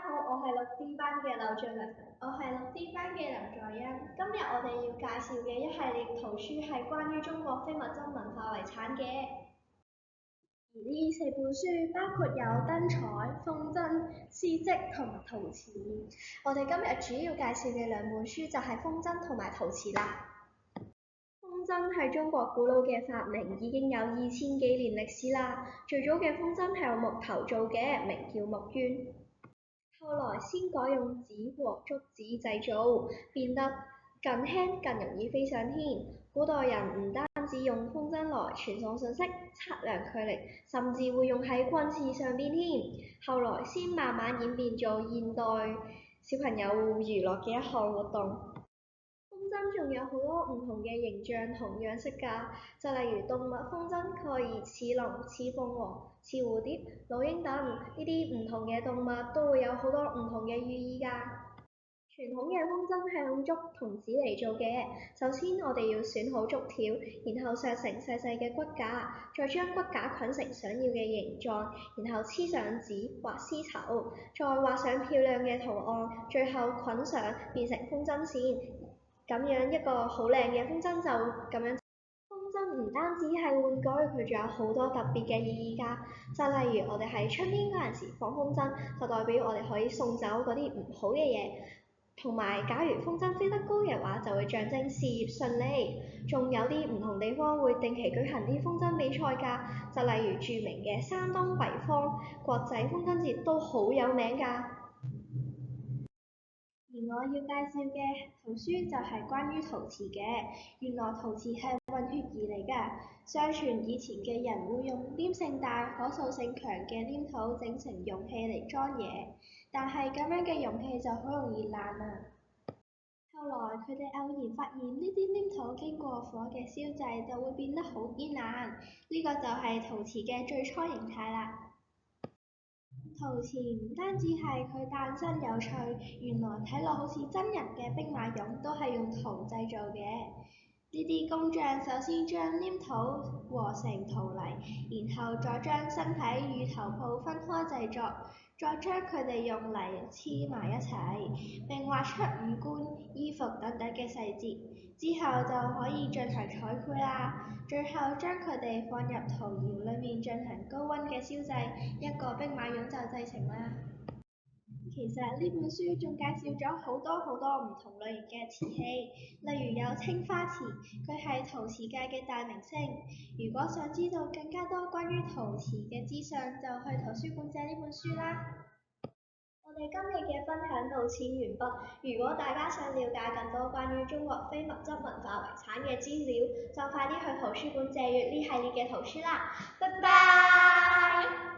好，我係6D 班嘅柳俊麟，我係6D 班嘅林在欣。今日我哋要介紹嘅一系列圖書係關於中國非物質文化遺產嘅。而呢4本書包括有燈彩、風箏、絲織同埋陶瓷。我哋今日主要介紹嘅2本書就係風箏同埋陶瓷啦。風箏係中國古老嘅發明，已經有2000幾年歷史啦。最早嘅風箏係用木頭做嘅，名叫木鳶。後來先改用紙和竹子製造，變得更輕更容易飛上天。古代人唔單止用風箏來傳送信息、測量距離，甚至會用喺軍事上邊添。後來先慢慢演變做現代小朋友娛樂嘅一項活動。風箏仲有好多唔同嘅形象同樣式㗎，就例如動物風箏可以似龍、似鳳凰、似蝴蝶、老鷹等呢啲唔同嘅動物都會有好多唔同嘅寓意㗎。傳統嘅風箏係用竹同紙嚟做嘅，首先我哋要選好竹條，然後削成細細嘅骨架，再將骨架捆成想要嘅形狀，然後黐上紙畫絲綢，再畫上漂亮嘅圖案，最後捆上變成風箏線。咁樣一個好靚嘅風箏就咁樣。風箏唔單止係玩具，佢仲有好多特別嘅意義㗎。就例如我哋喺春天嗰陣時放風箏，就代表我哋可以送走嗰啲唔好嘅嘢。同埋，假如風箏飛得高嘅話，就會象徵事業順利。仲有啲唔同地方會定期舉行啲風箏比賽㗎，就例如著名嘅山東濰坊國際風箏節都好有名㗎。而我要介紹嘅圖書就係關於陶瓷嘅。原來陶瓷係混血兒嚟㗎。相傳以前嘅人會用黏性大、可塑性強嘅黏土整成容器嚟裝嘢，但係咁樣嘅容器就好容易爛啦。後來佢哋偶然發現呢啲黏土經過火嘅燒製就會變得好堅硬，呢個就係陶瓷嘅最初形態啦。陶瓷唔單止係佢誕生有趣，原來睇落好似真人嘅兵馬俑都係用銅製造嘅。呢啲工匠首先將黏土和成陶泥，然後再將身體與頭部分開製作，再將佢哋用泥黐埋一齊，並畫出五官、衣服等等嘅細節，之後就可以進行彩繪啦。最後將佢哋放入陶窯裡面進行高溫嘅燒製，一個兵馬俑就製成啦。其實呢本書仲介紹咗好多唔同類型嘅瓷器，例如有青花瓷，佢係陶瓷界嘅大明星。如果想知道更加多關於陶瓷嘅資訊，就去圖書館借呢本書啦。我哋今日嘅分享到此完畢。如果大家想了解更多關於中國非物質文化遺產嘅資料，就快啲去圖書館借閱呢系列嘅圖書啦。拜拜。